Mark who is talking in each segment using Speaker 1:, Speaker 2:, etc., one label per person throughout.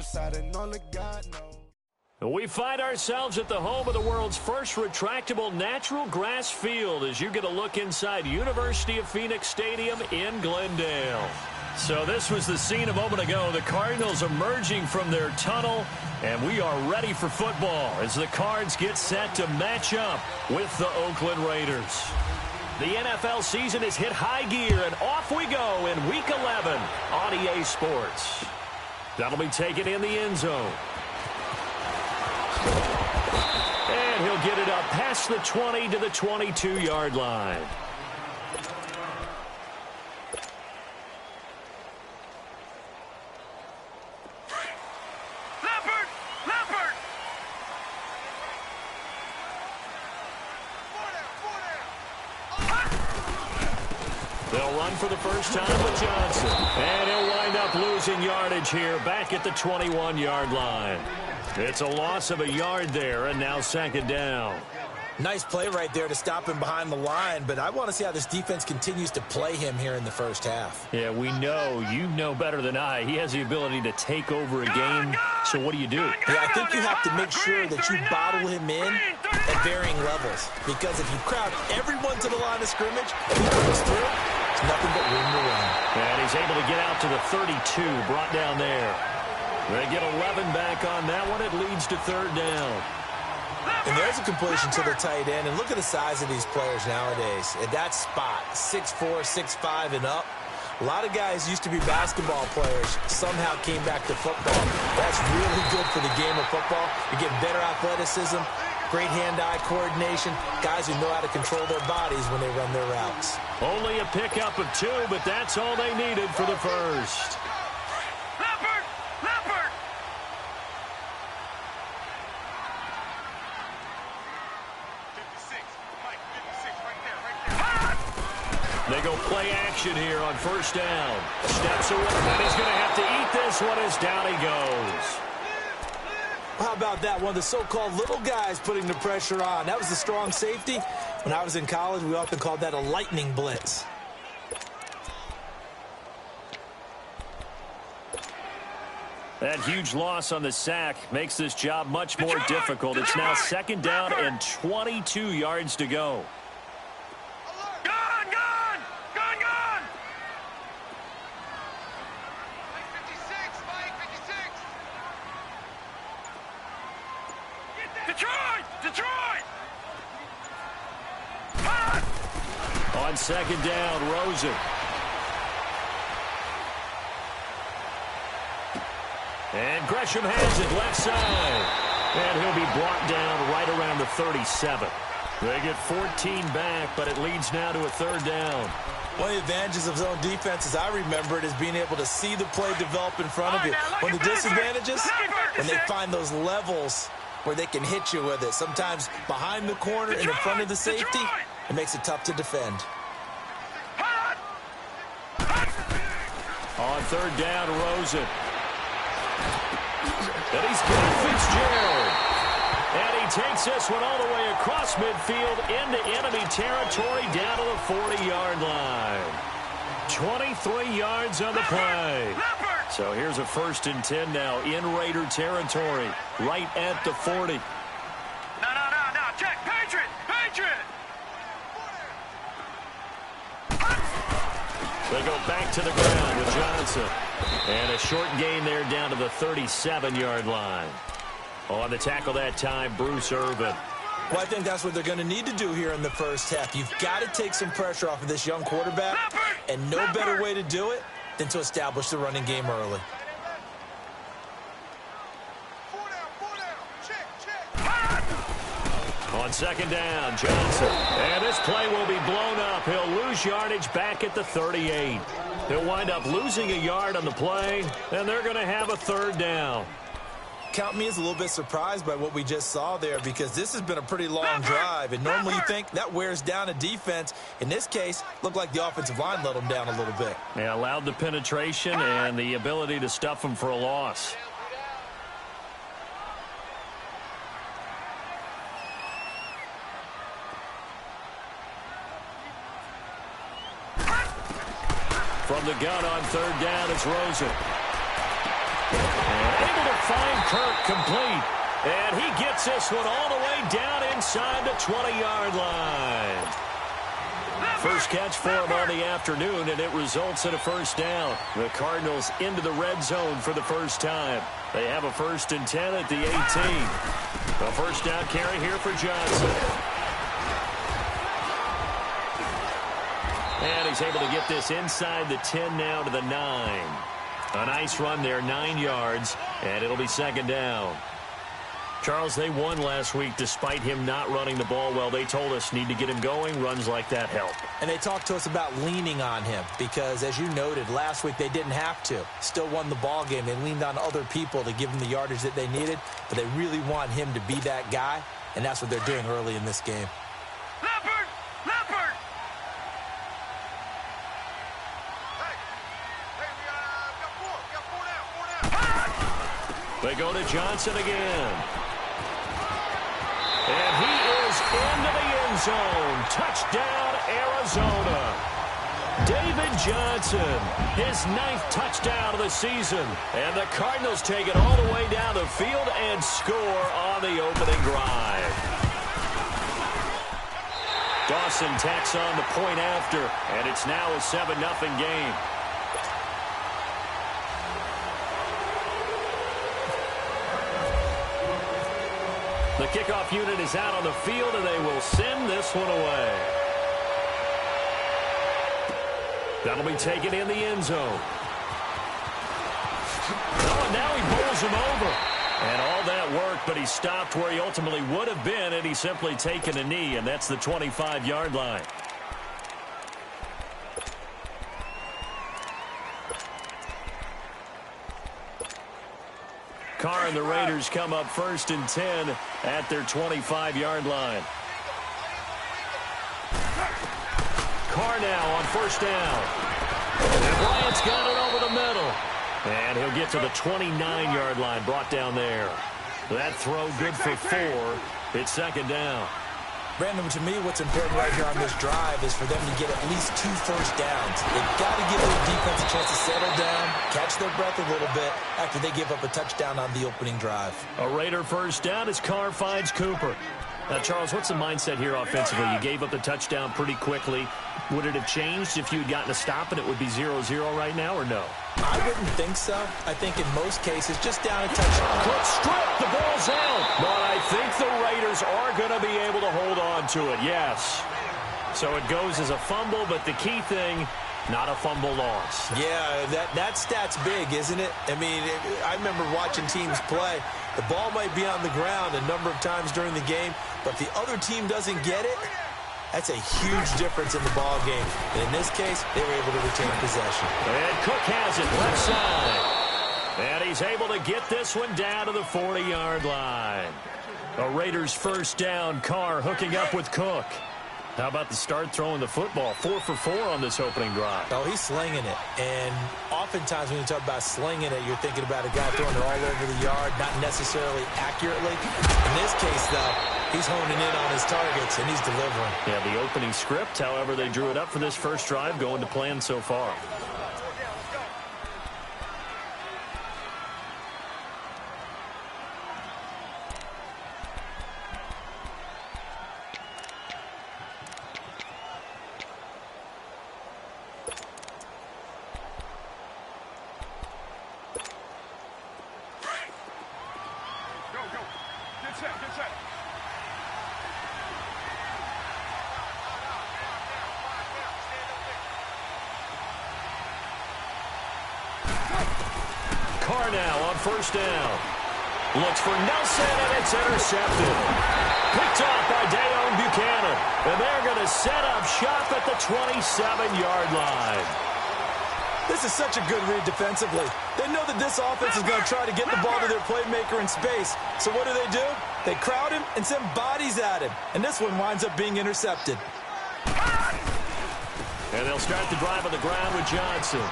Speaker 1: side and only God knows.
Speaker 2: We find ourselves at the home of the world's first retractable natural grass field as you get a look inside University of Phoenix Stadium in Glendale. So this was the scene a moment ago. The Cardinals emerging from their tunnel, and we are ready for football as the Cards get set to match up with the Oakland Raiders. The NFL season has hit high gear, and off we go in Week 11 on EA Sports. That'll be taken in the end zone. And he'll get it up past the 20 to the 22-yard line. They'll run for the first time with Johnson. And he'll wind up losing yardage here back at the 21-yard line. It's a loss of a yard there, and now second down.
Speaker 3: Nice play right there to stop him behind the line, but I want to see how this defense continues to play him here in the first half.
Speaker 2: Yeah, we know. You know better than I. He has the ability to take over a game, so what do? Yeah,
Speaker 3: I think you have to make sure that you bottle him in at varying levels, because if you crowd everyone to the line of scrimmage and he comes through, it's nothing but room to run.
Speaker 2: And he's able to get out to the 32, brought down there. They get 11 back on that one. It leads to third down.
Speaker 3: And there's a completion to the tight end. And look at the size of these players nowadays. At that spot, 6'4", 6'5", and up. A lot of guys used to be basketball players, somehow came back to football. That's really good for the game of football. You get better athleticism, great hand-eye coordination, guys who know how to control their bodies when they run their routes.
Speaker 2: Only a pickup of 2, but that's all they needed for the first. They go play action here on first down. Steps away, and he's going to have to eat this one as down he goes.
Speaker 3: How about that? One of the so-called little guys putting the pressure on. That was the strong safety. When I was in college, we often called that a lightning blitz.
Speaker 2: That huge loss on the sack makes this job much more difficult. It's now second down and 22 yards to go.
Speaker 4: Detroit!
Speaker 2: On second down, Rosen. And Gresham has it left side. And he'll be brought down right around the 37. They get 14 back, but it leads now to a third down.
Speaker 3: One of the advantages of zone defense, as I remember it, is being able to see the play develop in front of you. One of the disadvantages, when they find those levels where they can hit you with it. Sometimes behind the corner and in front of the safety, it makes it tough to defend.
Speaker 2: On third down, Rosen. And he's got Fitzgerald. And he takes this one all the way across midfield into enemy territory down to the 40-yard line. 23 yards on the play. So here's a 1st and 10 now in Raider territory, right at the 40.
Speaker 4: No. Check. Patriot!
Speaker 2: They go back to the ground with Johnson. And a short gain there down to the 37-yard line. On the tackle that time, Bruce Irvin.
Speaker 3: Well, I think that's what they're going to need to do here in the first half. You've got to take some pressure off of this young quarterback, and no better way to do it than to establish the running game early.
Speaker 2: On second down, Johnson. And this play will be blown up. He'll lose yardage back at the 38. He'll wind up losing a yard on the play, and they're going to have a third down.
Speaker 3: Count me as a little bit surprised by what we just saw there, because this has been a pretty long drive, and normally you think that wears down a defense. In this case, looked like the offensive line let them down a little bit.
Speaker 2: Yeah, allowed the penetration and the ability to stuff them for a loss. From the gun on third down, it's Rosen. And able to find Kirk complete. And he gets this one all the way down inside the 20-yard line. First catch for him on the afternoon, and it results in a first down. The Cardinals into the red zone for the first time. They have a 1st and 10 at the 18. A first down carry here for Johnson. And he's able to get this inside the 10 now to the 9. A nice run there, 9 yards, and it'll be 2nd down. Charles, they won last week despite him not running the ball well. They told us need to get him going. Runs like that help.
Speaker 3: And they talked to us about leaning on him because, as you noted, last week they didn't have to. Still won the ball game. They leaned on other people to give them the yardage that they needed, but they really want him to be that guy, and that's what they're doing early in this game.
Speaker 4: Leopard! Leopard!
Speaker 2: They go to Johnson again. And he is into the end zone. Touchdown, Arizona. David Johnson, his 9th touchdown of the season. And the Cardinals take it all the way down the field and score on the opening drive. Dawson tacks on the point after, and it's now a 7-0 game. The kickoff unit is out on the field, and they will send this one away. That'll be taken in the end zone. Oh, and now he bowls him over. And all that work, but he stopped where he ultimately would have been, and he's simply taken a knee, and that's the 25-yard line. Carr and the Raiders come up 1st and 10 at their 25-yard line. Carr now on 1st down. And Bryant's got it over the middle. And he'll get to the 29-yard line, brought down there. That throw good for 4. It's 2nd down.
Speaker 3: Brandon, to me, what's important right here on this drive is for them to get at least 2 first downs. They've got to give their defense a chance to settle down, catch their breath a little bit after they give up a touchdown on the opening drive.
Speaker 2: A Raider first down as Carr finds Cooper. Now, Charles, what's the mindset here offensively? You gave up the touchdown pretty quickly. Would it have changed if you had gotten a stop and it would be 0-0 right now, or no?
Speaker 3: I wouldn't think so. I think in most cases, just down a touchdown.
Speaker 2: Quick strip, the ball's out. But I think the Raiders are going to be able to hold on to it, yes. So it goes as a fumble, but the key thing, not a fumble loss.
Speaker 3: Yeah, that stat's big, isn't it? I mean, I remember watching teams play. The ball might be on the ground a number of times during the game, but if the other team doesn't get it, that's a huge difference in the ball game. And in this case, they were able to retain possession.
Speaker 2: And Cook has it left side. And he's able to get this one down to the 40-yard line. A Raiders first down. Carr hooking up with Cook. How about the start throwing the football? 4 for 4 on this opening drive.
Speaker 3: Oh, he's slinging it. And oftentimes when you talk about slinging it, you're thinking about a guy throwing it all over the yard, not necessarily accurately. In this case, though, he's honing in on his targets, and he's delivering.
Speaker 2: Yeah, the opening script, however, they drew it up for this first drive, going to plan so far. Carr now on first down. Looks for Nelson, and it's intercepted. Picked off by Dayon Buchanan. And they're going to set up shop at the 27-yard line.
Speaker 3: This is such a good read defensively. They know that this offense is going to try to get the ball to their playmaker in space. So what do? They crowd him and send bodies at him. And this one winds up being intercepted.
Speaker 2: And they'll start the drive on the ground with Johnson.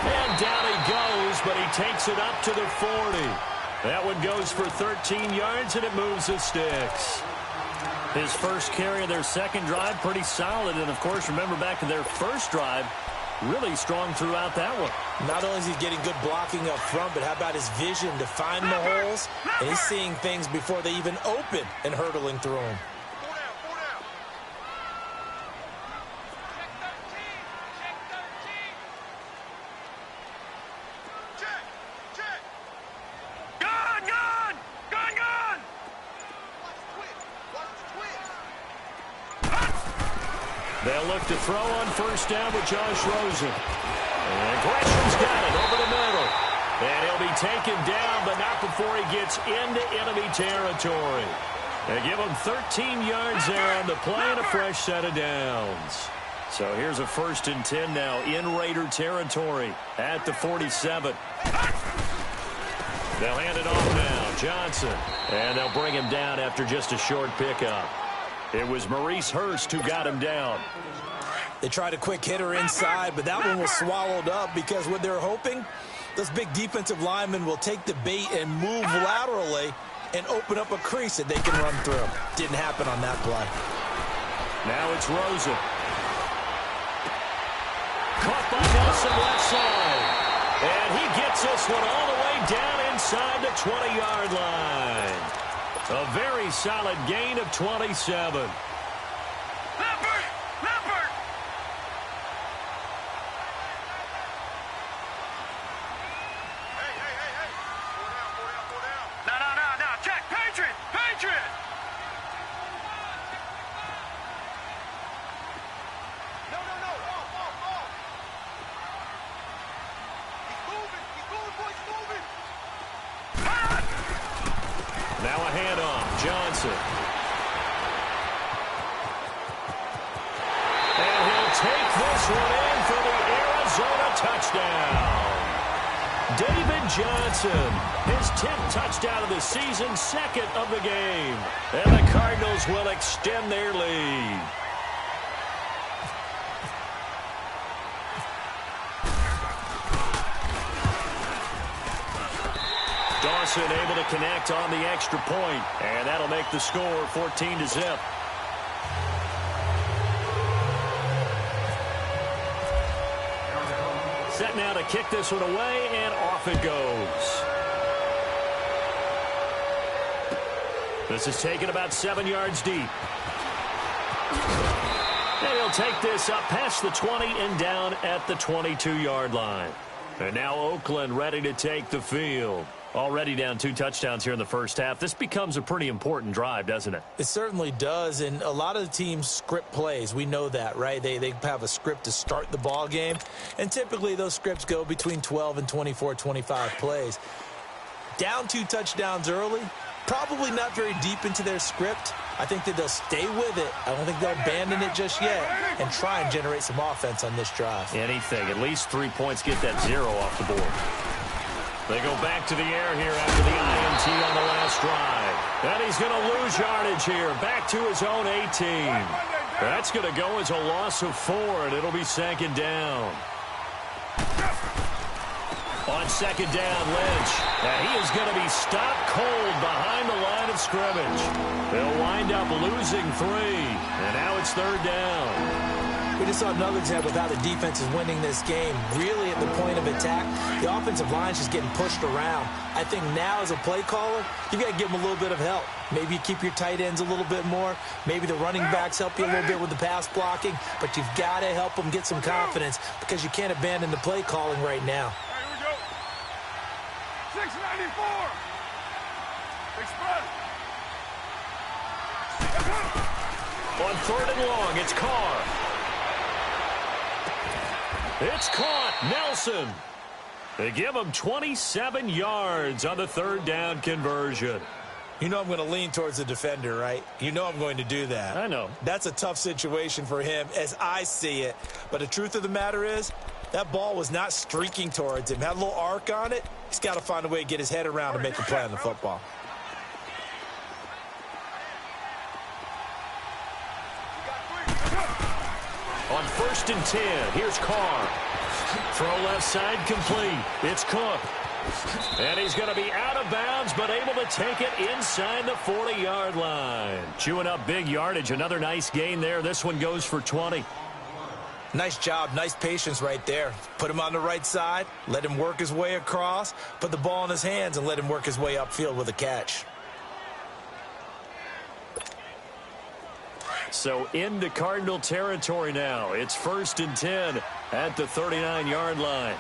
Speaker 2: And down he goes, but he takes it up to the 40. That one goes for 13 yards, and it moves the sticks. His first carry of their second drive, pretty solid. And, of course, remember back to their first drive, really strong throughout that one.
Speaker 3: Not only is he getting good blocking up front, but how about his vision to find the holes? And he's seeing things before they even open and hurdling through them.
Speaker 2: They'll look to throw on first down with Josh Rosen. And Gresham's got it over the middle. And he'll be taken down, but not before he gets into enemy territory. They give him 13 yards there on the play and a fresh set of downs. So here's a 1st and 10 now in Raider territory at the 47. They'll hand it off now. Johnson. And they'll bring him down after just a short pickup. It was Maurice Hurst who got him down.
Speaker 3: They tried a quick hitter inside, but that one was swallowed up because what they're hoping, those big defensive linemen will take the bait and move laterally and open up a crease that they can run through. Didn't happen on that play.
Speaker 2: Now it's Rosen. Caught by Nelson left side. And he gets this one all the way down inside the 20-yard line. A very solid gain of 27.
Speaker 4: Leopard! Leopard! Hey. Four down. No. Check. Patriot! No. Off. He's moving, boys, moving.
Speaker 2: Now a handoff. Johnson. And he'll take this one in for the Arizona touchdown. David Johnson, his 10th touchdown of the season, 2nd of the game. And the Cardinals will extend their lead. Dawson able to connect on the extra point, and that'll make the score 14-0. Set now to kick this one away, and off it goes. This is taken about 7 yards deep. And he'll take this up past the 20 and down at the 22-yard line. And now Oakland ready to take the field. Already down 2 touchdowns here in the first half. This becomes a pretty important drive, doesn't it?
Speaker 3: It certainly does, and a lot of the teams script plays. We know that, right? They have a script to start the ball game, and typically those scripts go between 12 and 24, 25 plays. Down 2 touchdowns early, probably not very deep into their script. I think that they'll stay with it. I don't think they'll abandon it just yet and try and generate some offense on this drive.
Speaker 2: Anything. At least 3 points, get that 0 off the board. They go back to the air here after the INT on the last drive. And he's going to lose yardage here. Back to his own 18. That's going to go as a loss of 4, and it'll be 2nd down. On 2nd down, Lynch. And he is going to be stopped cold behind the line of scrimmage. They'll wind up losing 3. And now it's 3rd down.
Speaker 3: We just saw another example of how the defense is winning this game. Really at the point of attack, the offensive line's just getting pushed around. I think now as a play caller, you've got to give them a little bit of help. Maybe you keep your tight ends a little bit more. Maybe the running backs help you a little bit with the pass blocking. But you've got to help them get some confidence because you can't abandon the play calling right now.
Speaker 4: Here we go. 694. Express.
Speaker 2: On 3rd and long, it's Carr. It's caught. Nelson. They give him 27 yards on the 3rd down conversion.
Speaker 3: You know I'm going to lean towards the defender, right? You know I'm going to do that.
Speaker 2: I know.
Speaker 3: That's a tough situation for him as I see it. But the truth of the matter is, that ball was not streaking towards him. Had a little arc on it. He's got to find a way to get his head around and make a play on the football.
Speaker 2: On 1st and 10, here's Carr. Throw left side complete. It's Cook. And he's going to be out of bounds, but able to take it inside the 40-yard line. Chewing up big yardage. Another nice gain there. This one goes for 20.
Speaker 3: Nice job, nice patience right there. Put him on the right side, let him work his way across, put the ball in his hands, and let him work his way upfield with a catch.
Speaker 2: So into Cardinal territory now. It's 1st and 10 at the 39-yard line.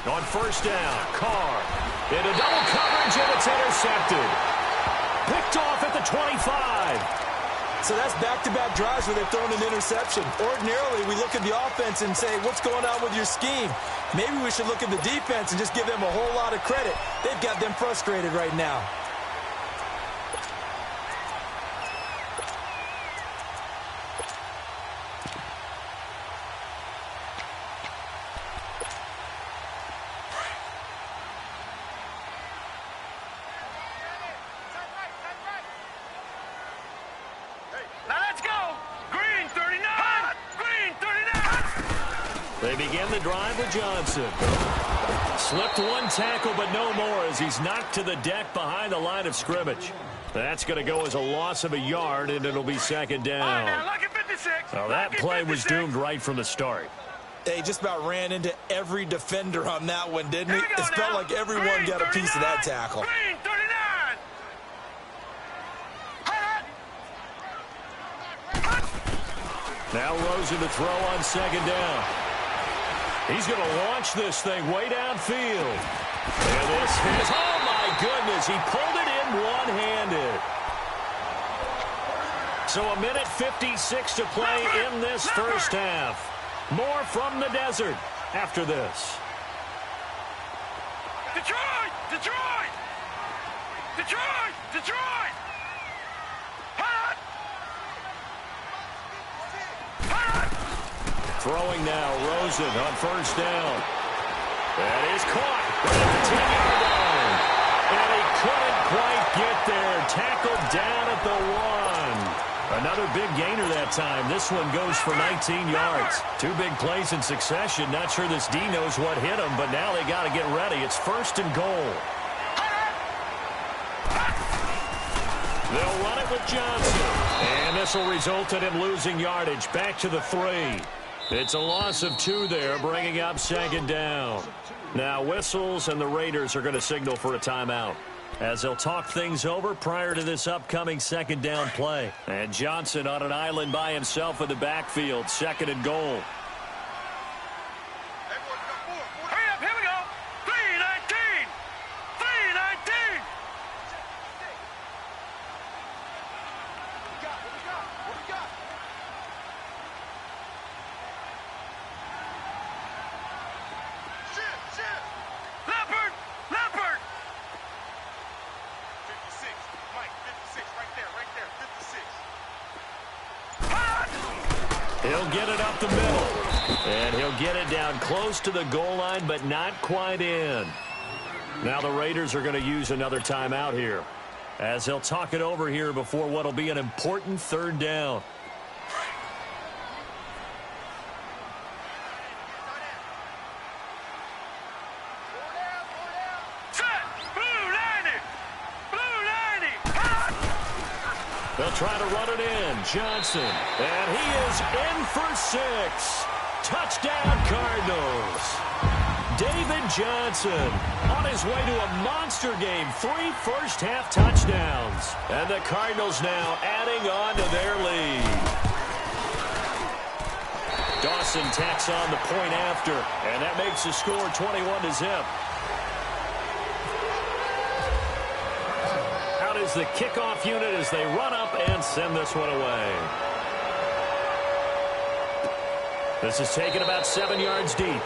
Speaker 2: On 1st down, Carr into double coverage, and it's intercepted. Picked off at the 25.
Speaker 3: So that's back-to-back drives where they've thrown an interception. Ordinarily, we look at the offense and say, what's going on with your scheme? Maybe we should look at the defense and just give them a whole lot of credit. They've got them frustrated right now.
Speaker 2: They begin the drive with Johnson. Slipped one tackle, but no more as he's knocked to the deck behind the line of scrimmage. That's going to go as a loss of a yard, and it'll be 2nd down. Well, that play was doomed right from the start.
Speaker 3: They just about ran into every defender on that one, didn't it? It felt like everyone got a piece of that tackle.
Speaker 2: Now Rosen to throw on 2nd down. He's going to launch this thing way downfield. And this is, oh my goodness, he pulled it in one-handed. So 1:56 to play in this first half. More from the desert after this.
Speaker 4: Detroit! Detroit! Detroit! Detroit!
Speaker 2: Throwing now, Rosen on 1st down. That is caught right at the 10-yard line. And he couldn't quite get there. Tackled down at the 1. Another big gainer that time. This one goes for 19 yards. 2 big plays in succession. Not sure this D knows what hit him, but now they got to get ready. It's 1st and goal. They'll run it with Johnson. And this will result in him losing yardage. Back to the 3. It's a loss of 2 there, bringing up 2nd down. Now whistles, and the Raiders are going to signal for a timeout as they'll talk things over prior to this upcoming 2nd down play. And Johnson on an island by himself in the backfield, 2nd and goal.
Speaker 4: Hurry up, here we go. 3:19. 3:19. What we got? Leopard! Leopard! 56. Mike, 56. Right there. 56.
Speaker 2: He'll get it up the middle. And he'll get it down close to the goal line, but not quite in. Now the Raiders are going to use another timeout here as they'll talk it over here before what will be an important 3rd down. They'll try to run it in. Johnson. And he is in for 6. Touchdown, Cardinals. David Johnson on his way to a monster game. 3 first-half touchdowns. And the Cardinals now adding on to their lead. Dawson tacks on the point after. And that makes the score 21-0. Is the kickoff unit as they run up and send this one away. This is taken about 7 yards deep.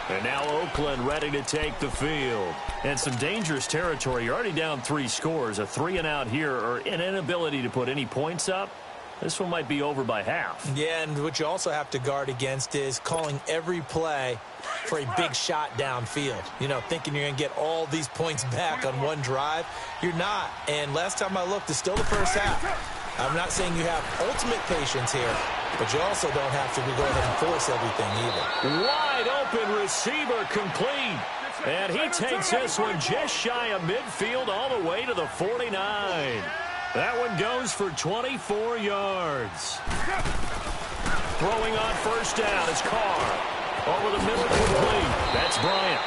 Speaker 2: And now Oakland ready to take the field. And some dangerous territory. You're already down 3 scores. A 3-and-out here, or an inability to put any points up. This one might be over by half.
Speaker 3: Yeah, and what you also have to guard against is calling every play for a big shot downfield. You know, thinking you're going to get all these points back on one drive. You're not. And last time I looked, it's still the first half. I'm not saying you have ultimate patience here, but you also don't have to go ahead and force everything either.
Speaker 2: Wide open receiver complete. And he takes this one just shy of midfield all the way to the 49. That one goes for 24 yards. Throwing on first down is Carr. Over the middle, complete. That's Bryant.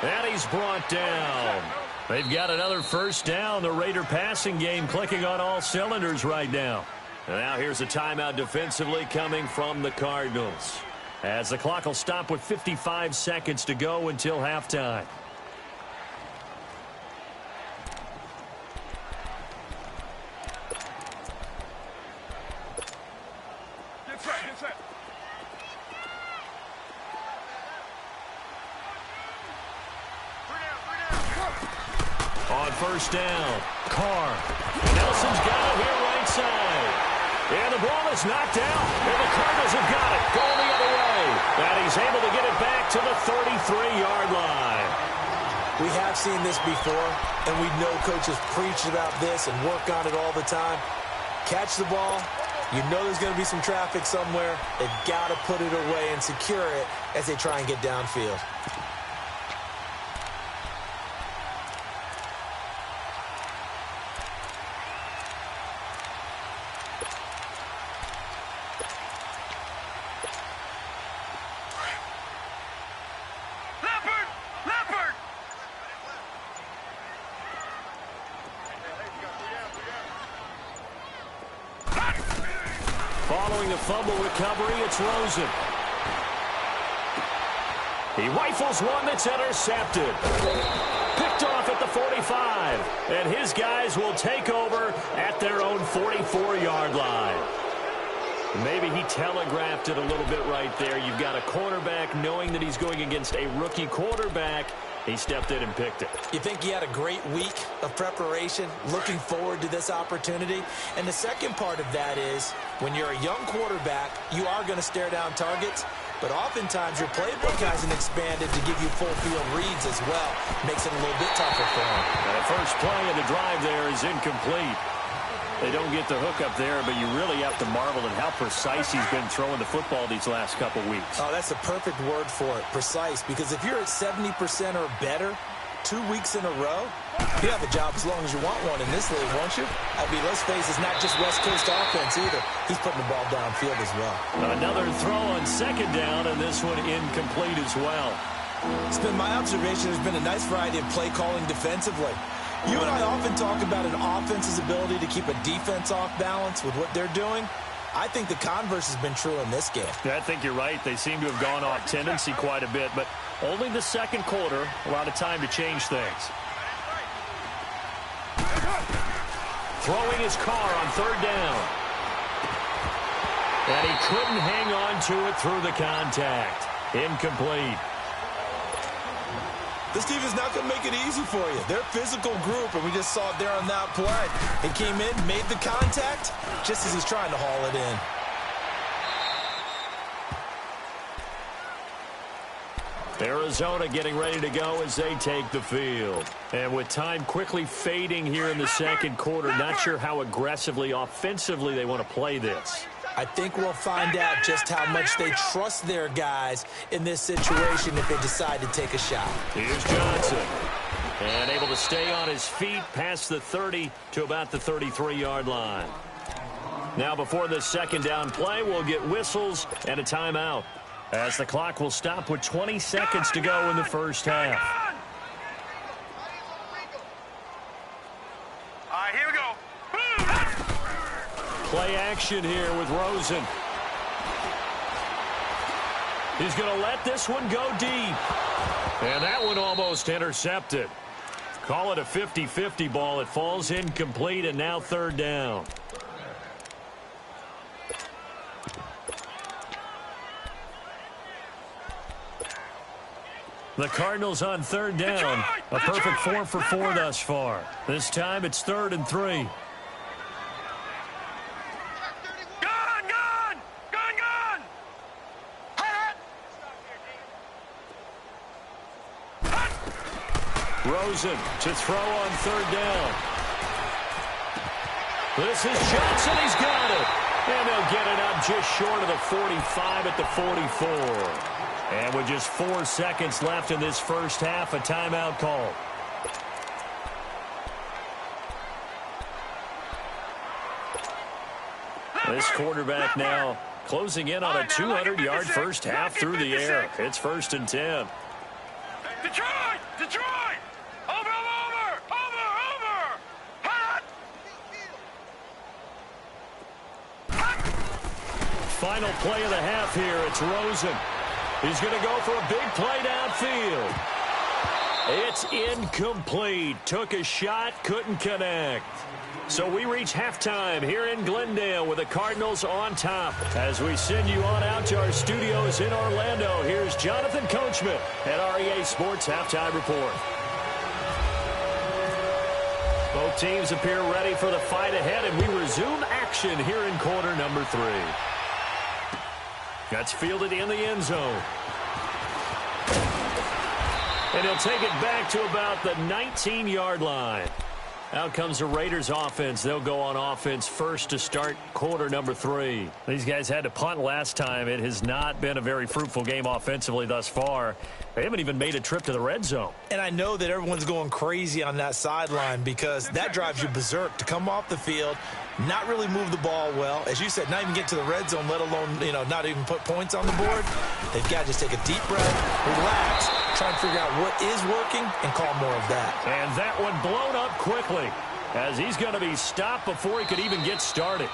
Speaker 2: And he's brought down. They've got another first down. The Raider passing game clicking on all cylinders right now. And now here's a timeout defensively coming from the Cardinals, as the clock will stop with 55 seconds to go until halftime.
Speaker 4: Get set.
Speaker 2: On first down, Carr. Nelson's got it here right side. And the ball is knocked out. And the Cardinals have got it. Going the other way. And he's able to get it back to the 33-yard line.
Speaker 3: We have seen this before, and we know coaches preach about this and work on it all the time. Catch the ball. You know there's going to be some traffic somewhere. They've got to put it away and secure it as they try and get downfield.
Speaker 2: Following the fumble recovery, it's Rosen. He rifles one that's intercepted. Picked off at the 45. And his guys will take over at their own 44-yard line. Maybe he telegraphed it a little bit right there. You've got a cornerback knowing that he's going against a rookie quarterback. He stepped in and picked it.
Speaker 3: You think he had a great week of preparation, looking forward to this opportunity? And the second part of that is, when you're a young quarterback, you are going to stare down targets, but oftentimes your playbook hasn't expanded to give you full field reads as well. Makes it a little bit tougher for him.
Speaker 2: The first play of the drive there is incomplete. They don't get the hook up there, but you really have to marvel at how precise he's been throwing the football these last couple weeks.
Speaker 3: Oh, that's the perfect word for it, precise, because if you're at 70% or better 2 weeks in a row, you have a job as long as you want one in this league, won't you? I mean, let's face it, it's not just West Coast offense either. He's putting the ball downfield as well.
Speaker 2: Another throw on second down, and this one incomplete as well.
Speaker 3: It's been my observation there's been a nice variety of play calling defensively. You and I often talk about an offense's ability to keep a defense off balance with what they're doing. I think the converse has been true in this game.
Speaker 2: Yeah, I think you're right. They seem to have gone off tendency quite a bit, but only the second quarter, a lot of time to change things. Throwing his Carr on third down. And he couldn't hang on to it through the contact. Incomplete.
Speaker 3: This defense is not going to make it easy for you. They're a physical group, and we just saw it there on that play. He came in, made the contact, just as he's trying to haul it in.
Speaker 2: Arizona getting ready to go as they take the field. And with time quickly fading here in the second quarter, not sure how aggressively, offensively they want to play this.
Speaker 3: I think we'll find out just how much they trust their guys in this situation if they decide to take a shot.
Speaker 2: Here's Johnson. And able to stay on his feet past the 30 to about the 33-yard line. Now before this second down play, we'll get whistles and a timeout, as the clock will stop with 20 seconds to go in the first half.
Speaker 4: All right, here we go.
Speaker 2: Play action here with Rosen. He's going to let this one go deep. And that one almost intercepted. Call it a 50-50 ball. It falls incomplete, and now third down. The Cardinals on third down. A perfect 4 for 4 thus far. This time it's 3rd and 3. Rosen to throw on third down. This is Johnson. He's got it. And they'll get it up just short of the 45 at the 44. And with just 4 seconds left in this first half, a timeout call. This quarterback now closing in on a 200-yard first half through the air. It's 1st and 10.
Speaker 4: Detroit! Detroit! Over! Hot!
Speaker 2: Final play of the half here. It's Rosen. He's going to go for a big play downfield. It's incomplete. Took a shot, couldn't connect. So we reach halftime here in Glendale with the Cardinals on top. As we send you on out to our studios in Orlando, here's Jonathan Coachman at REA Sports Halftime Report. Both teams appear ready for the fight ahead, and we resume action here in quarter number 3. That's fielded in the end zone. And he'll take it back to about the 19-yard line. Out comes the Raiders offense. They'll go on offense first to start quarter number 3. These guys had to punt last time. It has not been a very fruitful game offensively thus far. They haven't even made a trip to the red zone.
Speaker 3: And I know that everyone's going crazy on that sideline because that drives you berserk to come off the field, not really move the ball well. As you said, not even get to the red zone, let alone, not even put points on the board. They've got to just take a deep breath, relax, try and figure out what is working and call more of that.
Speaker 2: And that one blown up quickly as he's going to be stopped before he could even get started.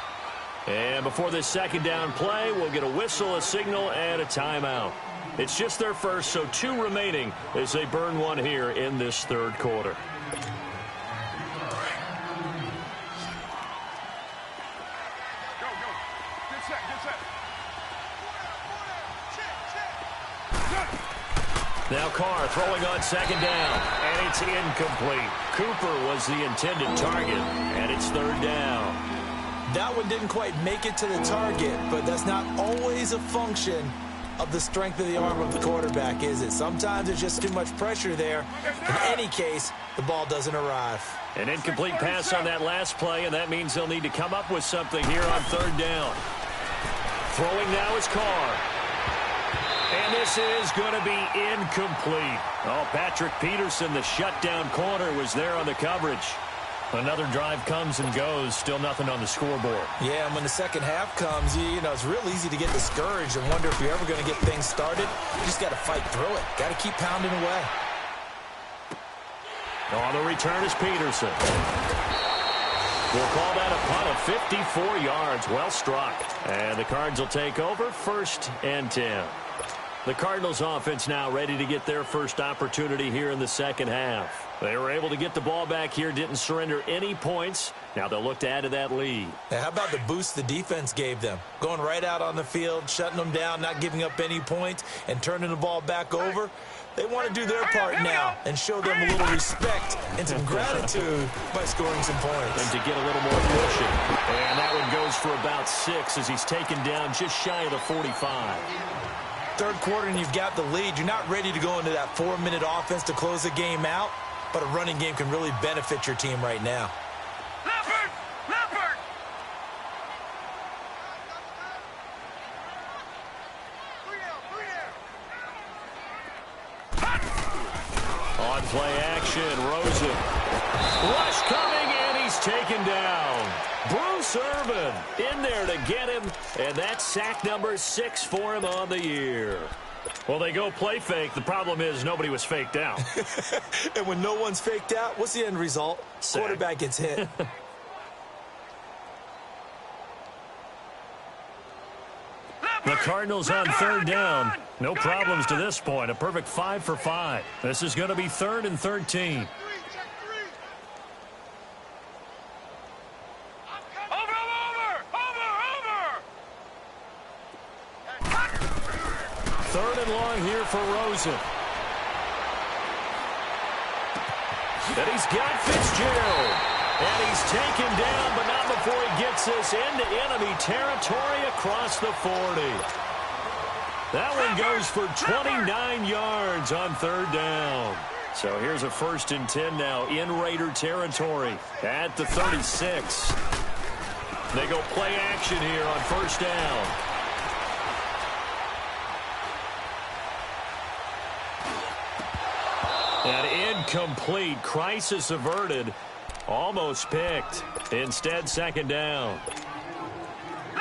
Speaker 2: And before this second down play, we'll get a whistle, a signal, and a timeout. It's just their first, so 2 remaining as they burn one here in this third quarter.
Speaker 4: Go. Get set.
Speaker 2: Now Carr throwing on second down, and it's incomplete. Cooper was the intended target, and it's third down.
Speaker 3: That one didn't quite make it to the target, but that's not always a function of the strength of the arm of the quarterback, is it? Sometimes there's just too much pressure there. In any case, the ball doesn't arrive.
Speaker 2: An incomplete pass on that last play, and that means they'll need to come up with something here on third down. Throwing now is Carr. And this is going to be incomplete. Oh, Patrick Peterson, the shutdown corner, was there on the coverage. Another drive comes and goes, still nothing on the scoreboard.
Speaker 3: Yeah, and when the second half comes, it's real easy to get discouraged and wonder if you're ever going to get things started. You just got to fight through it. Got to keep pounding away.
Speaker 2: On the return is Peterson. We'll call that a punt of 54 yards. Well struck. And the Cards will take over 1st and 10. The Cardinals offense now ready to get their first opportunity here in the second half. They were able to get the ball back here, didn't surrender any points. Now they'll look to add to that lead.
Speaker 3: Now, how about the boost the defense gave them? Going right out on the field, shutting them down, not giving up any points, and turning the ball back over. They want to do their part now and show them a little respect and some gratitude by scoring some points.
Speaker 2: And to get a little more pushing. And that one goes for about 6 as he's taken down just shy of the 45.
Speaker 3: Third quarter and you've got the lead. You're not ready to go into that 4-minute offense to close the game out, but a running game can really benefit your team right now.
Speaker 4: Leopard!
Speaker 2: On play action, Rosen. Rush coming, and he's taken down. Bruce Irvin in there to get him, and that's sack number 6 for him on the year. Well, they go play fake. The problem is nobody was faked out.
Speaker 3: And when no one's faked out, what's the end result?
Speaker 2: Sack.
Speaker 3: Quarterback gets hit.
Speaker 2: The Cardinals on third down. No problems to this point. A perfect 5 for 5. This is going to be 3rd and 13. Third and long here for Rosen. And he's got Fitzgerald. And he's taken down, but not before he gets this into enemy territory across the 40. That one goes for 29 yards on third down. So here's a 1st and 10 now in Raider territory at the 36. They go play action here on 1st down. And incomplete. Crisis averted. Almost picked. Instead, 2nd down.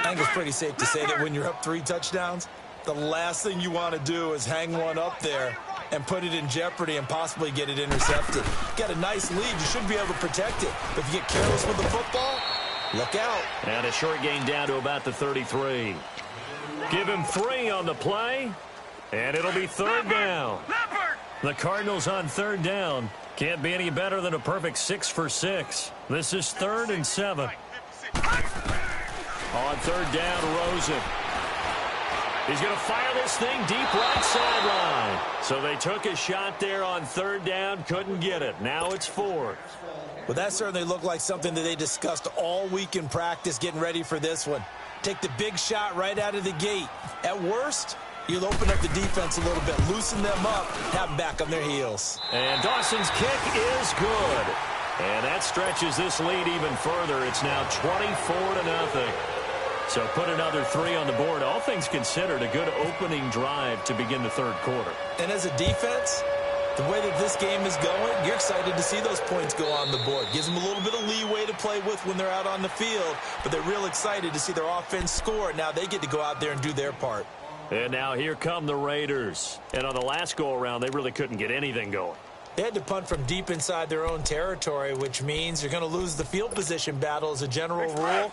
Speaker 3: I think it's pretty safe to say that when you're up 3 touchdowns, the last thing you want to do is hang one up there and put it in jeopardy and possibly get it intercepted. Got a nice lead. You should be able to protect it. But if you get careless with the football, look out.
Speaker 2: And a short gain down to about the 33. Give him 3 on the play, and it'll be 3rd down. The Cardinals on 3rd down. Can't be any better than a perfect 6 for 6. This is 3rd and 7. On 3rd down, Rosen. He's going to fire this thing deep right sideline. So they took a shot there on 3rd down, couldn't get it. Now it's 4th.
Speaker 3: Well, that certainly looked like something that they discussed all week in practice getting ready for this one. Take the big shot right out of the gate. At worst, you'll open up the defense a little bit, loosen them up, have them back on their heels.
Speaker 2: And Dawson's kick is good. And that stretches this lead even further. It's now 24-0. So put another 3 on the board. All things considered, a good opening drive to begin the 3rd quarter.
Speaker 3: And as a defense, the way that this game is going, you're excited to see those points go on the board. Gives them a little bit of leeway to play with when they're out on the field, but they're real excited to see their offense score. Now they get to go out there and do their part.
Speaker 2: And now here come the Raiders. And on the last go-around, they really couldn't get anything going.
Speaker 3: They had to punt from deep inside their own territory, which means you're going to lose the field position battle as a general rule.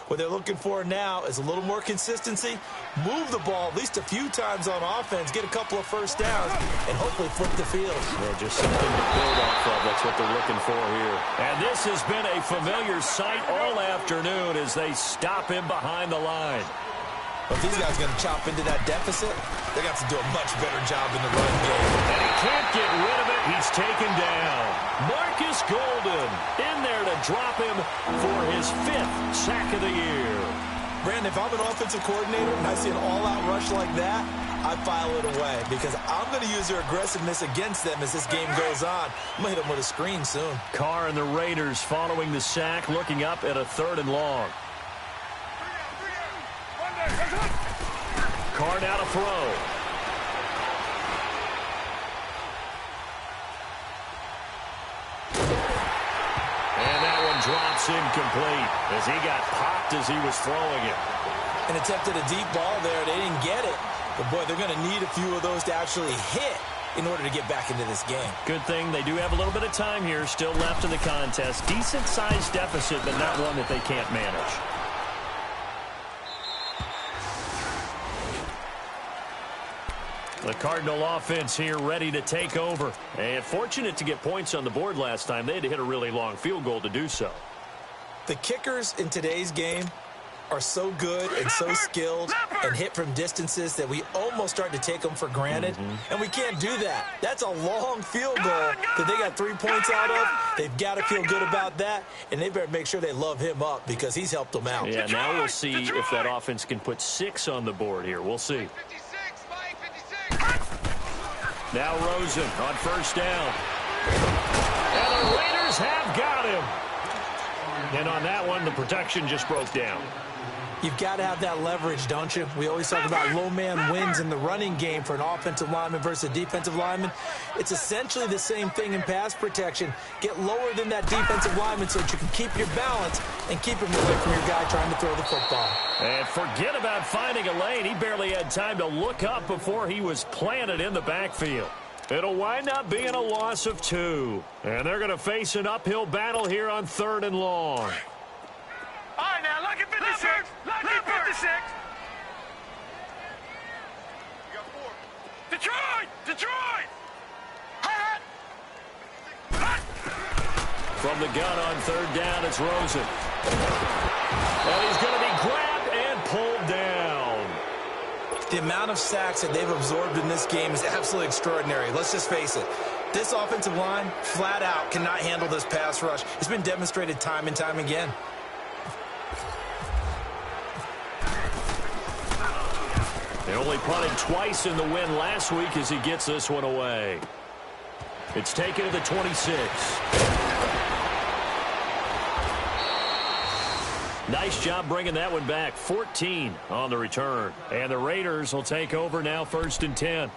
Speaker 3: What they're looking for now is a little more consistency, move the ball at least a few times on offense, get a couple of first downs, and hopefully flip the field.
Speaker 2: Yeah, just something to build off of. That's what they're looking for here. And this has been a familiar sight all afternoon as they stop him behind the line.
Speaker 3: But if these guys are going to chop into that deficit, they're going to have to do a much better job in the run game.
Speaker 2: And he can't get rid of it. He's taken down. Marcus Golden in there to drop him for his 5th sack of the year.
Speaker 3: Brandon, if I'm an offensive coordinator and I see an all-out rush like that, I file it away because I'm going to use their aggressiveness against them as this game goes on. I'm going to hit them with a screen soon.
Speaker 2: Carr and the Raiders following the sack, looking up at a 3rd and long. Carr now to throw. And that one drops incomplete as he got popped as he was throwing it.
Speaker 3: And attempted a deep ball there. They didn't get it. But, boy, they're going to need a few of those to actually hit in order to get back into this game.
Speaker 2: Good thing they do have a little bit of time here still left in the contest. Decent-sized deficit, but not one that they can't manage. The Cardinal offense here ready to take over. And fortunate to get points on the board last time. They had to hit a really long field goal to do so.
Speaker 3: The kickers in today's game are so good and so skilled and hit from distances that we almost start to take them for granted. And we can't do that. That's a long field goal that they got 3 points out of. They've got to feel good about that, and they better make sure they love him up because he's helped them out.
Speaker 2: Yeah, now we'll see if that offense can put 6 on the board here. We'll see. Now Rosen on 1st down. And the Raiders have got him. And on that one, the protection just broke down.
Speaker 3: You've got to have that leverage, don't you? We always talk about low man wins in the running game for an offensive lineman versus a defensive lineman. It's essentially the same thing in pass protection. Get lower than that defensive lineman so that you can keep your balance and keep him away from your guy trying to throw the football.
Speaker 2: And forget about finding a lane. He barely had time to look up before he was planted in the backfield. It'll wind up being a loss of 2. And they're going to face an uphill battle here on 3rd and long.
Speaker 4: All right, now, lock at 56. Lock at 56. You got 4. Detroit! Detroit!
Speaker 2: From the gun on 3rd down, it's Rosen. And he's going to be grabbed and pulled down.
Speaker 3: The amount of sacks that they've absorbed in this game is absolutely extraordinary. Let's just face it. This offensive line, flat out, cannot handle this pass rush. It's been demonstrated time and time again.
Speaker 2: They only punted twice in the win last week as he gets this one away. It's taken to the 26. Nice job bringing that one back. 14 on the return. And the Raiders will take over now 1st and 10.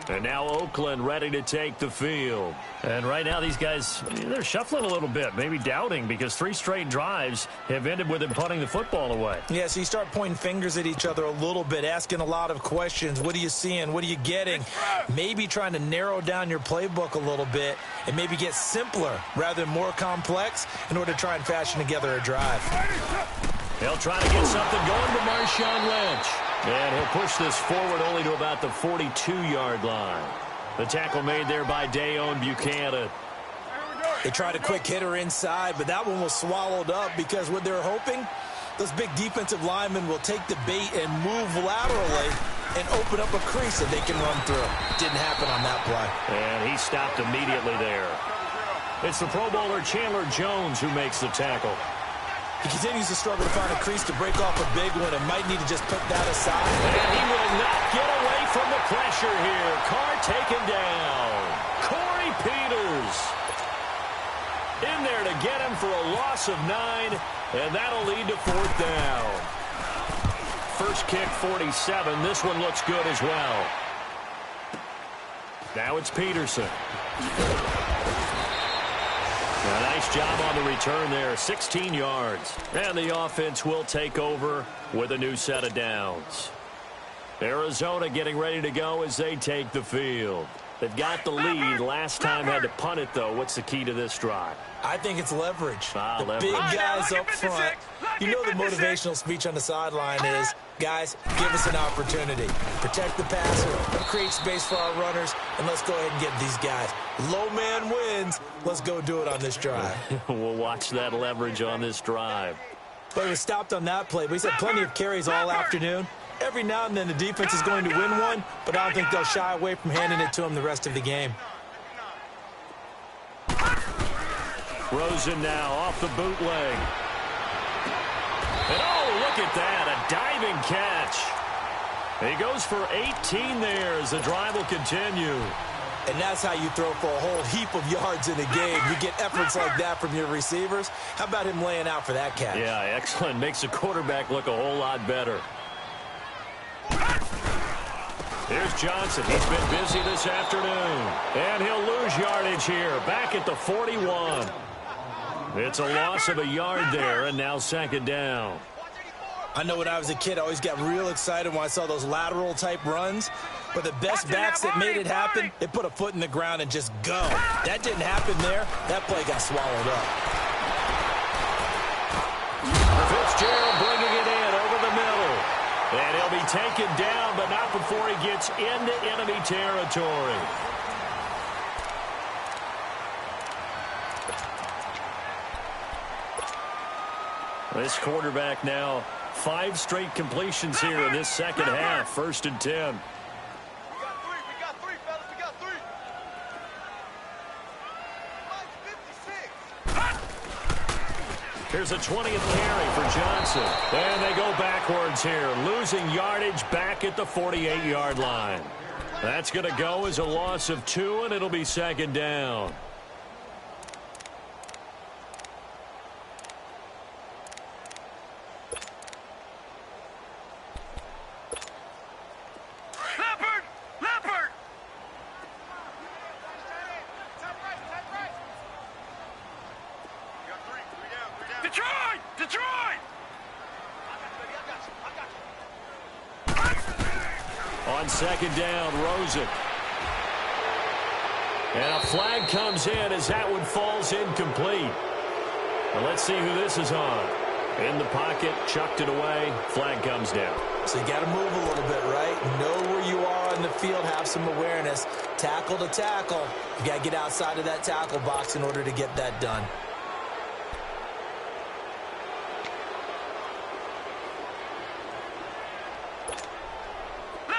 Speaker 2: And now Oakland ready to take the field. And right now these guys, they're shuffling a little bit, maybe doubting, because 3 straight drives have ended with them punting the football away.
Speaker 3: Yeah, so you start pointing fingers at each other a little bit, asking a lot of questions. What are you seeing? What are you getting? Maybe trying to narrow down your playbook a little bit and maybe get simpler rather than more complex in order to try and fashion together a drive.
Speaker 2: They'll try to get something going to Marshawn Lynch. And he'll push this forward only to about the 42-yard line. The tackle made there by Dayon Buchanan.
Speaker 3: They tried a quick hitter inside, but that one was swallowed up because what they're hoping, those big defensive linemen will take the bait and move laterally and open up a crease that they can run through. Didn't happen on that play.
Speaker 2: And he stopped immediately there. It's the Pro Bowler Chandler Jones who makes the tackle.
Speaker 3: He continues to struggle to find a crease to break off a big one and might need to just put that aside.
Speaker 2: And he will not get away from the pressure here. Carr taken down. Corey Peters in there to get him for a loss of 9, and that'll lead to 4th down. First kick, 47. This one looks good as well. Now it's Peterson. A nice job on the return there, 16 yards. And the offense will take over with a new set of downs. Arizona getting ready to go as they take the field. They've got the lead. Last time had to punt it, though. What's the key to this drive?
Speaker 3: I think it's leverage.
Speaker 2: Leverage.
Speaker 3: Big guys up front. You know the motivational speech on the sideline is, guys, give us an opportunity. Protect the passer, create space for our runners, and let's go ahead and get these guys. Low man wins. Let's go do it on this drive.
Speaker 2: We'll watch that leverage on this drive.
Speaker 3: But he was stopped on that play. But he's had plenty of carries all afternoon. Every now and then the defense is going to win one, but I don't think they'll shy away from handing it to him the rest of the game.
Speaker 2: Rosen now off the bootleg. And oh, look at that, a diving catch. He goes for 18 there as the drive will continue.
Speaker 3: And that's how you throw for a whole heap of yards in a game. You get efforts like that from your receivers. How about him laying out for that catch?
Speaker 2: Yeah, excellent. Makes the quarterback look a whole lot better. Here's Johnson. He's been busy this afternoon. And he'll lose yardage here. Back at the 41. It's a loss of a yard there, and now 2nd down.
Speaker 3: I know when I was a kid, I always got real excited when I saw those lateral-type runs. But the best backs that made it happen, they put a foot in the ground and just go. That didn't happen there. That play got swallowed up.
Speaker 2: Fitzgerald bringing it in over the middle. And he'll be taken down, but not before he gets into enemy territory. This quarterback now 5 straight completions here in this second half. 1st and 10.
Speaker 1: We got three, fellas. We got 3. Mine's 56.
Speaker 2: Here's a 20th carry for Johnson. And they go backwards here, losing yardage back at the 48-yard line. That's going to go as a loss of 2, and it'll be 2nd down. On 2nd down, Rosen. And a flag comes in as that one falls incomplete. Well, let's see who this is on. In the pocket, chucked it away, flag comes down.
Speaker 3: So you got to move a little bit, right? Know where you are on the field, have some awareness. Tackle to tackle. You got to get outside of that tackle box in order to get that done.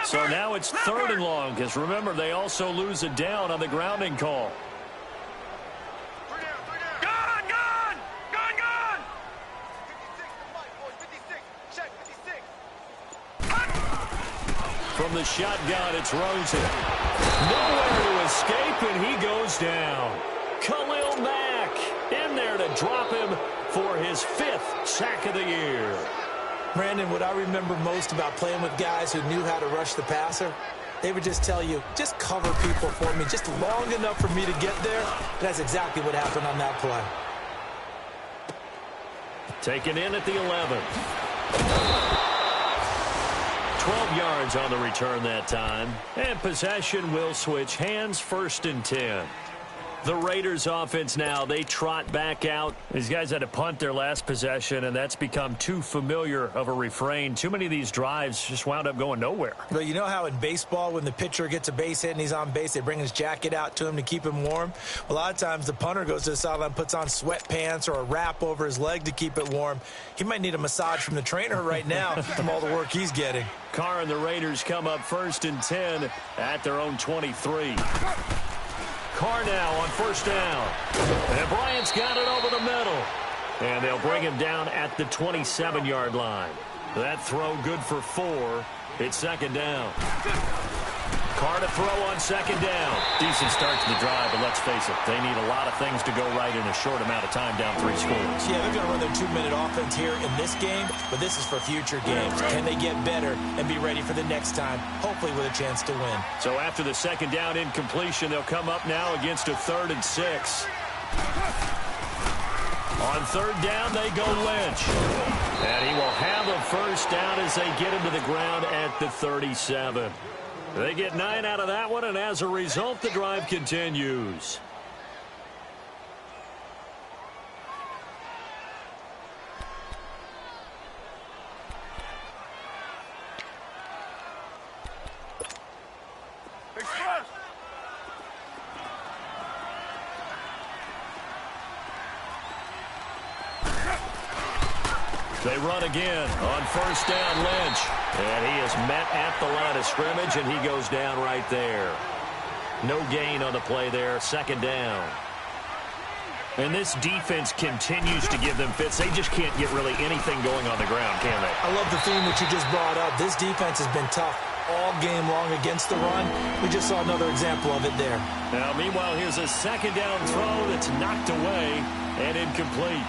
Speaker 2: So now it's 3rd and long, because remember, they also lose it down on the grounding call.
Speaker 4: Gone!
Speaker 1: 56, check 56.
Speaker 2: From the shotgun, it's Rosen. Nowhere to escape, and he goes down. Khalil Mack in there to drop him for his 5th sack of the year.
Speaker 3: Brandon, what I remember most about playing with guys who knew how to rush the passer, they would just tell you, just cover people for me, just long enough for me to get there. And that's exactly what happened on that play.
Speaker 2: Taken in at the 11. 12 yards on the return that time. And possession will switch hands, 1st and 10. The Raiders offense now, they trot back out. These guys had to punt their last possession, and that's become too familiar of a refrain. Too many of these drives just wound up going nowhere.
Speaker 3: Well, you know how in baseball, when the pitcher gets a base hit and he's on base, they bring his jacket out to him to keep him warm? A lot of times the punter goes to the sideline, puts on sweatpants or a wrap over his leg to keep it warm. He might need a massage from the trainer right now from all the work he's getting.
Speaker 2: Carr and the Raiders come up 1st and 10 at their own 23. Carr now on 1st down. And Bryant's got it over the middle. And they'll bring him down at the 27-yard line. That throw good for 4. It's 2nd down. Carr to throw on 2nd down. Decent start to the drive, but let's face it, they need a lot of things to go right in a short amount of time down 3 scores.
Speaker 3: Yeah, they're going to run their 2-minute offense here in this game, but this is for future games. Can they get better and be ready for the next time, hopefully with a chance to win?
Speaker 2: So after the 2nd down incompletion, they'll come up now against a 3rd and 6. On 3rd down, they go Lynch. And he will have a 1st down as they get him to the ground at the 37. They get 9 out of that one, and as a result, the drive continues.
Speaker 4: Express.
Speaker 2: They run again on 1st down, Lynch. And he is met at the line of scrimmage, and he goes down right there. No gain on the play there, 2nd down. And this defense continues to give them fits. They just can't get really anything going on the ground, can they?
Speaker 3: I love the theme that you just brought up. This defense has been tough all game long against the run. We just saw another example of it there.
Speaker 2: Now, meanwhile, here's a 2nd down throw that's knocked away and incomplete.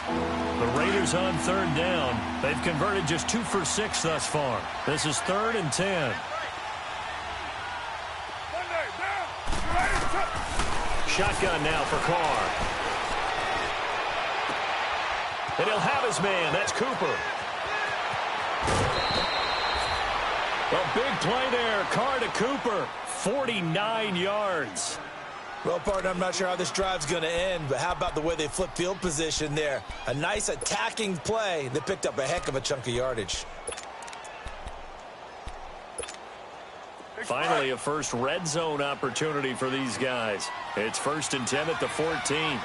Speaker 2: The Raiders on 3rd down. They've converted just 2 for 6 thus far. This is 3rd and 10. Shotgun now for Carr. And he'll have his man. That's Cooper. A big play there. Carr to Cooper. 49 yards.
Speaker 3: Well, partner, I'm not sure how this drive's going to end, but how about the way they flip field position there? A nice attacking play that picked up a heck of a chunk of yardage.
Speaker 2: Finally, a first red zone opportunity for these guys. It's 1st and 10 at the 14. On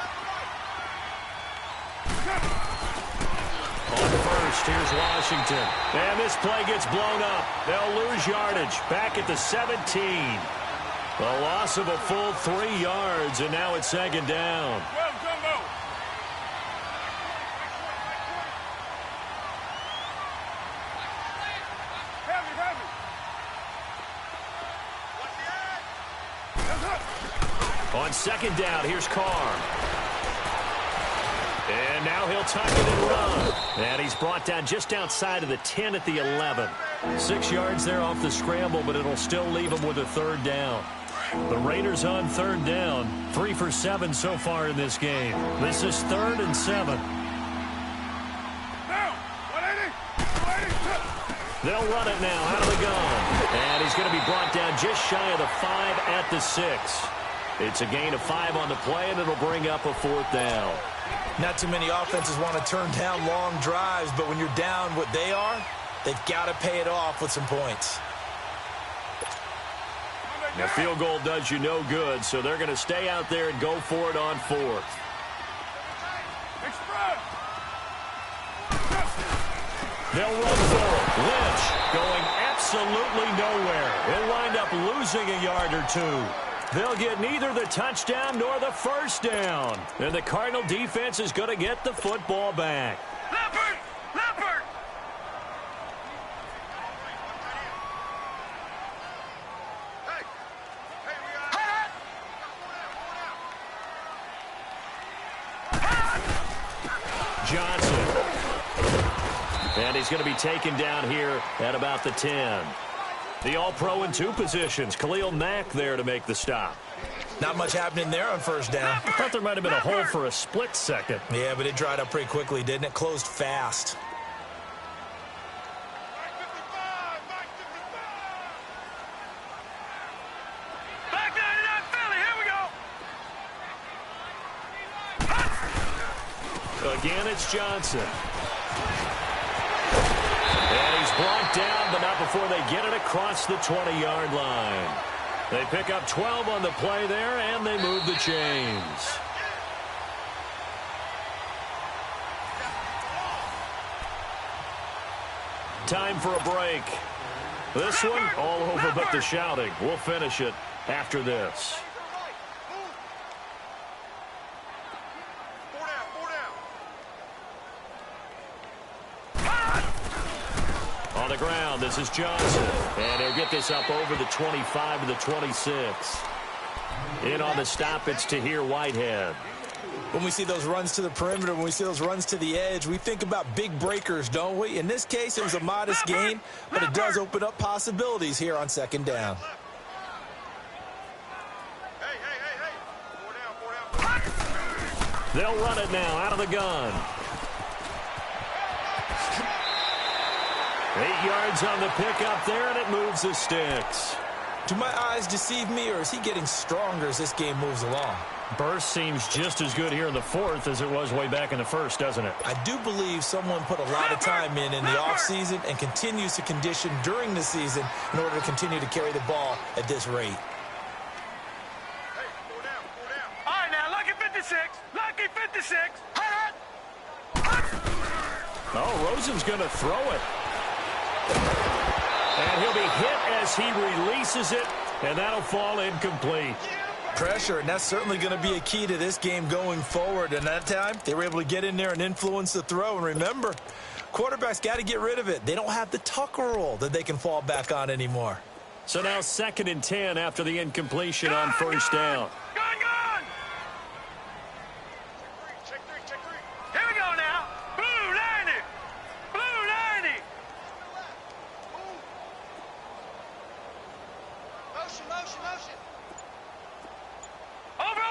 Speaker 2: 1st, here's Washington. And this play gets blown up. They'll lose yardage. Back at the 17. A loss of a full 3 yards, and now it's 2nd down. On 2nd down, here's Carr. And now he'll tuck it and run. And he's brought down just outside of the 10 at the 11. 6 yards there off the scramble, but it'll still leave him with a 3rd down. The Raiders on 3rd down. 3 for 7 so far in this game. This is 3rd and 7. They'll run it now out of the gun. And he's going to be brought down just shy of the 5 at the 6. It's a gain of 5 on the play, and it'll bring up a 4th down.
Speaker 3: Not too many offenses want to turn down long drives, but when you're down what they are, they've got to pay it off with some points.
Speaker 2: The field goal does you no good, so they're going to stay out there and go for it on 4th. They'll run for it. Lynch going absolutely nowhere. He'll wind up losing a yard or 2. They'll get neither the touchdown nor the 1st down. And the Cardinal defense is going to get the football back.
Speaker 4: Leopard! Leopard!
Speaker 2: Johnson. And he's going to be taken down here at about the 10. The All-Pro in 2 positions. Khalil Mack there to make the stop.
Speaker 3: Not much happening there on first down.
Speaker 2: I thought there might have been a hole for a split second.
Speaker 3: Yeah, but it dried up pretty quickly, didn't it? Closed fast.
Speaker 4: Back 99 Philly, here we go.
Speaker 2: Again, it's Johnson. And he's brought down, but not before they get it across the 20-yard line. They pick up 12 on the play there, and they move the chains. Time for a break. This one, all over but the shouting. We'll finish it after this. On the ground, this is Johnson. And he'll get this up over the 25 to the 26. In on the stop, it's Tahir Whitehead.
Speaker 3: When we see those runs to the perimeter, when we see those runs to the edge, we think about big breakers, don't we? In this case, it was a modest gain, but it does open up possibilities here on second down.
Speaker 2: They'll run it now out of the gun. 8 yards on the pickup there, and it moves the sticks.
Speaker 3: Do my eyes deceive me, or is he getting stronger as this game moves along?
Speaker 2: Burst seems just as good here in the fourth as it was way back in the first, doesn't it?
Speaker 3: I do believe someone put a lot of time in the offseason and continues to condition during the season in order to continue to carry the ball at this rate.
Speaker 4: All right, now, lucky 56. Lucky 56.
Speaker 2: Oh, Rosen's going to throw it. And he'll be hit as he releases it, and that'll fall incomplete.
Speaker 3: Pressure, and that's certainly going to be a key to this game going forward. And that time, they were able to get in there and influence the throw. And remember, quarterbacks got to get rid of it. They don't have the tuck roll that they can fall back on anymore.
Speaker 2: So now 2nd and 10 after the incompletion on first down.
Speaker 4: Gone!
Speaker 1: Check three.
Speaker 4: Here we go now. Blue 90. Blue 90.
Speaker 1: Motion.
Speaker 4: Over.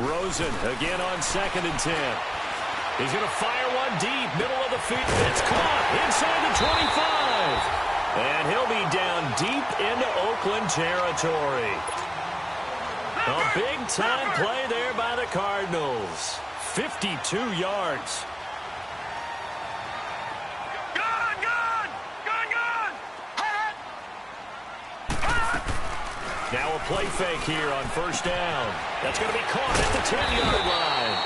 Speaker 2: Rosen again on 2nd and 10. He's going to fire one deep, middle of the field. It's caught inside the 25. And he'll be down deep into Oakland territory. A big-time play there by the Cardinals. 52 yards. Now a play fake here on first down. That's going to be caught at the 10-yard line.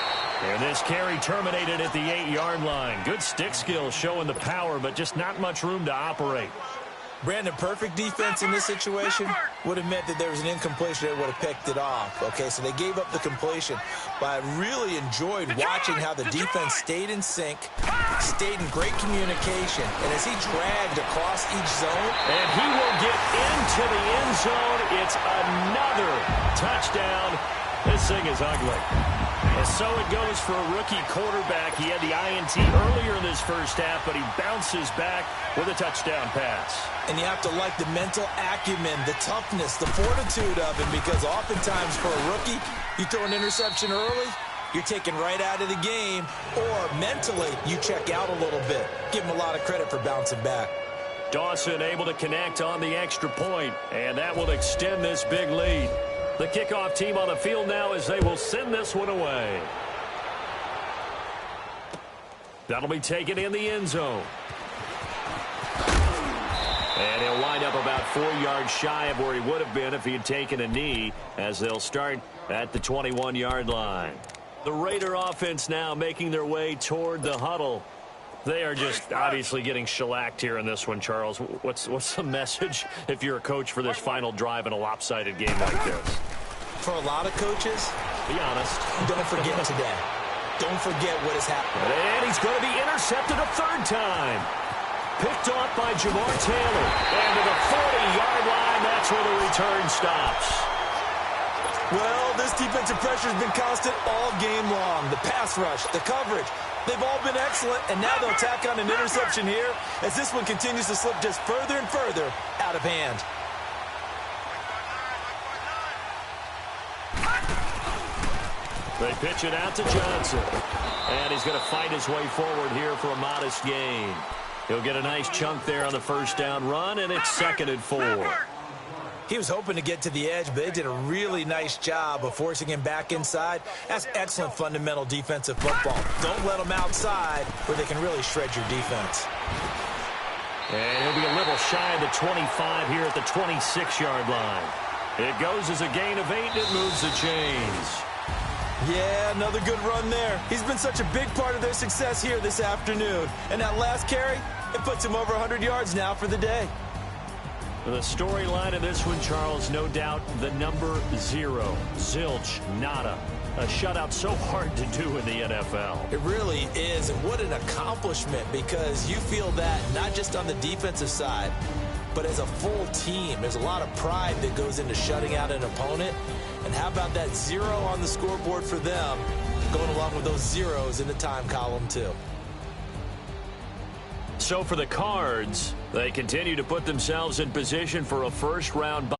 Speaker 2: And this carry terminated at the 8-yard line. Good stick skills showing the power, but just not much room to operate.
Speaker 3: Brandon, perfect defense in this situation would have meant that there was an incompletion that would have picked it off. Okay, so they gave up the completion. But I really enjoyed watching how the defense stayed in sync, stayed in great communication, and as he dragged across each zone.
Speaker 2: And he will get into the end zone. It's another touchdown. This thing is ugly. And so it goes for a rookie quarterback. He had the INT earlier in this first half, but he bounces back with a touchdown pass.
Speaker 3: And you have to like the mental acumen, the toughness, the fortitude of him, because oftentimes for a rookie, you throw an interception early, you're taken right out of the game, or mentally, you check out a little bit. Give him a lot of credit for bouncing back.
Speaker 2: Dawson able to connect on the extra point, and that will extend this big lead. The kickoff team on the field now as they will send this one away. That'll be taken in the end zone. And he'll wind up about 4 yards shy of where he would have been if he had taken a knee, as they'll start at the 21-yard line. The Raider offense now making their way toward the huddle. They are just obviously getting shellacked here in this one, Charles. What's the message if you're a coach for this final drive in a lopsided game like this?
Speaker 3: For a lot of coaches,
Speaker 2: Be honest.
Speaker 3: don't forget today. Don't forget what has happened.
Speaker 2: And he's going to be intercepted a third time. Picked off by Jamar Taylor. And to the 40-yard line, that's where the return stops.
Speaker 3: Well, this defensive pressure has been constant all game long. The pass rush, the coverage, They've all been excellent, and now they'll tack on an interception here as this one continues to slip just further and further out of hand.
Speaker 2: They pitch it out to Johnson. And he's going to fight his way forward here for a modest gain. He'll get a nice chunk there on the first down run, and it's 2nd and 4.
Speaker 3: He was hoping to get to the edge, but they did a really nice job of forcing him back inside. That's excellent fundamental defensive football. Don't let them outside where they can really shred your defense.
Speaker 2: And he'll be a little shy of the 25 here at the 26-yard line. It goes as a gain of 8, and it moves the chains.
Speaker 3: Yeah, another good run there. He's been such a big part of their success here this afternoon. And that last carry, it puts him over 100 yards now for the day.
Speaker 2: The storyline of this one, Charles, no doubt the number 0. Zilch, nada. A shutout so hard to do in the NFL.
Speaker 3: It really is, and what an accomplishment, because you feel that not just on the defensive side, but as a full team. There's a lot of pride that goes into shutting out an opponent. And how about that 0 on the scoreboard for them, going along with those zeros in the time column, too.
Speaker 2: So for the Cards, they continue to put themselves in position for a first-round bye.